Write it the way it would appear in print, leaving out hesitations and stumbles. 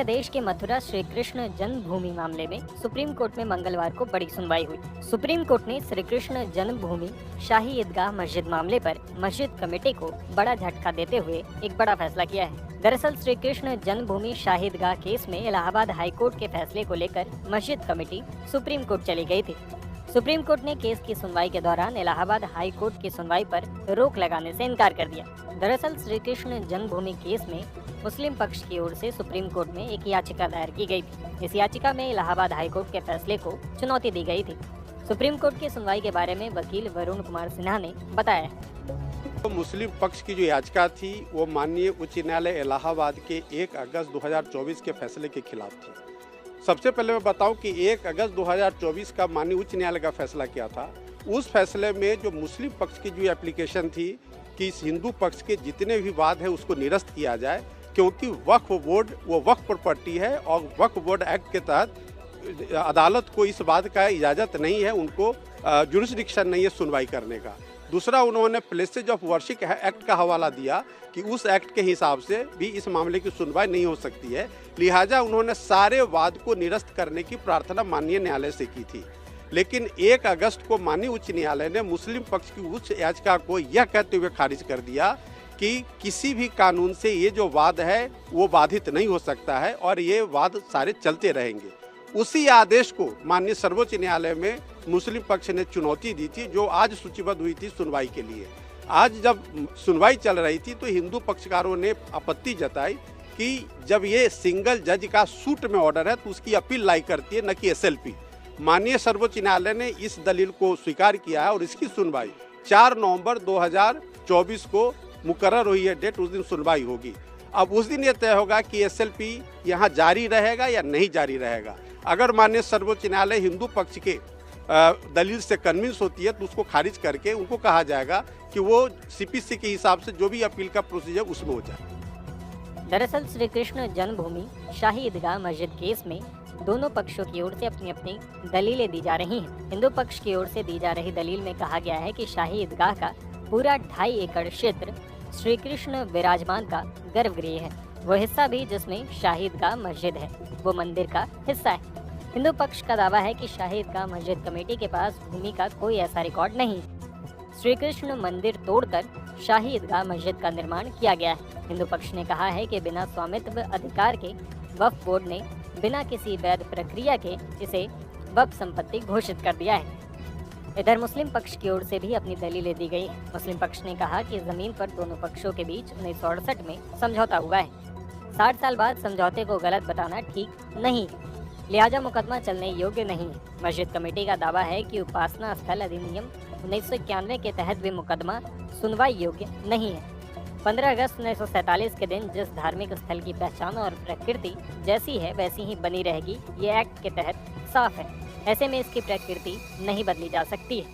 प्रदेश के मथुरा श्री कृष्ण जन्मभूमि मामले में सुप्रीम कोर्ट में मंगलवार को बड़ी सुनवाई हुई। सुप्रीम कोर्ट ने श्री कृष्ण जन्मभूमि शाही ईदगाह मस्जिद मामले पर मस्जिद कमेटी को बड़ा झटका देते हुए एक बड़ा फैसला किया है। दरअसल श्री कृष्ण जन्मभूमि शाही ईदगाह केस में इलाहाबाद हाई कोर्ट के फैसले को लेकर मस्जिद कमेटी सुप्रीम कोर्ट चली गई थी। सुप्रीम कोर्ट ने केस की सुनवाई के दौरान इलाहाबाद हाई कोर्ट की सुनवाई पर रोक लगाने से इनकार कर दिया। दरअसल श्री कृष्ण जन्मभूमि केस में मुस्लिम पक्ष की ओर से सुप्रीम कोर्ट में एक याचिका दायर की गई थी। इस याचिका में इलाहाबाद हाई कोर्ट के फैसले को चुनौती दी गई थी। सुप्रीम कोर्ट की सुनवाई के बारे में वकील वरुण कुमार सिन्हा ने बताया। तो मुस्लिम पक्ष की जो याचिका थी वो माननीय उच्च न्यायालय इलाहाबाद के 1 अगस्त 2024 के फैसले के खिलाफ थी। सबसे पहले मैं बताऊं कि 1 अगस्त 2024 का माननीय उच्च न्यायालय का फैसला क्या था। उस फैसले में जो मुस्लिम पक्ष की जो एप्लीकेशन थी कि इस हिंदू पक्ष के जितने भी वाद है उसको निरस्त किया जाए, क्योंकि वक्फ बोर्ड वो वक्फ प्रॉपर्टी है और वक्फ बोर्ड एक्ट के तहत अदालत को इस बात का इजाज़त नहीं है, उनको जुरिस्डिक्शन नहीं है सुनवाई करने का। दूसरा, उन्होंने प्लेसेज ऑफ वर्शिप एक्ट का हवाला दिया कि उस एक्ट के हिसाब से भी इस मामले की सुनवाई नहीं हो सकती है। लिहाजा उन्होंने सारे वाद को निरस्त करने की प्रार्थना माननीय न्यायालय से की थी। लेकिन 1 अगस्त को माननीय उच्च न्यायालय ने मुस्लिम पक्ष की उच्च याचिका को यह कहते हुए खारिज कर दिया कि किसी भी कानून से ये जो वाद है वो बाधित नहीं हो सकता है और ये वाद सारे चलते रहेंगे। उसी आदेश को माननीय सर्वोच्च न्यायालय में मुस्लिम पक्ष ने चुनौती दी थी, जो आज सूचीबद्ध हुई थी सुनवाई के लिए। आज जब सुनवाई चल रही थी तो हिंदू पक्षकारों ने आपत्ति जताई कि जब ये सिंगल जज का सूट में ऑर्डर है तो उसकी अपील लाई करती है, न कि SLP। माननीय सर्वोच्च न्यायालय ने इस दलील को स्वीकार किया है और इसकी सुनवाई 4 नवंबर 2024 को मुकर्रर हुई है डेट, उस दिन सुनवाई होगी। अब उस दिन ये तय होगा कि SLP यहाँ जारी रहेगा या नहीं जारी रहेगा। अगर माननीय सर्वोच्च न्यायालय हिंदू पक्ष के दलील से कन्विंस होती है तो उसको खारिज करके उनको कहा जाएगा कि वो CPC के हिसाब से जो भी अपील का प्रोसीजर उसमें हो जाए। दरअसल श्री कृष्ण जन्मभूमि शाही ईदगाह मस्जिद केस में दोनों पक्षों की ओर से अपनी अपनी दलीलें दी जा रही हैं। हिंदू पक्ष की ओर से दी जा रही दलील में कहा गया है कि शाही ईदगाह का पूरा 2.5 एकड़ क्षेत्र श्री कृष्ण विराजमान का गर्भगृह है। वो हिस्सा भी जिसमें शाही ईदगाह मस्जिद है वो मंदिर का हिस्सा है। हिंदू पक्ष का दावा है कि शाही ईदगाह मस्जिद कमेटी के पास भूमि का कोई ऐसा रिकॉर्ड नहीं है। श्री कृष्ण मंदिर तोड़कर शाही ईदगाह मस्जिद का निर्माण किया गया है। हिंदू पक्ष ने कहा है कि बिना स्वामित्व अधिकार के वक्फ बोर्ड ने बिना किसी वैध प्रक्रिया के इसे वक्फ संपत्ति घोषित कर दिया है। इधर मुस्लिम पक्ष की ओर से भी अपनी दलीलें दी गई। मुस्लिम पक्ष ने कहा कि जमीन पर दोनों पक्षों के बीच 1968 में समझौता हुआ है। 60 साल बाद समझौते को गलत बताना ठीक नहीं, लिहाजा मुकदमा चलने योग्य नहीं है। मस्जिद कमेटी का दावा है कि उपासना स्थल अधिनियम 1991 के तहत भी मुकदमा सुनवाई योग्य नहीं है। 15 अगस्त 1947 के दिन जिस धार्मिक स्थल की पहचान और प्रकृति जैसी है वैसी ही बनी रहेगी, ये एक्ट के तहत साफ है। ऐसे में इसकी प्रकृति नहीं बदली जा सकती है।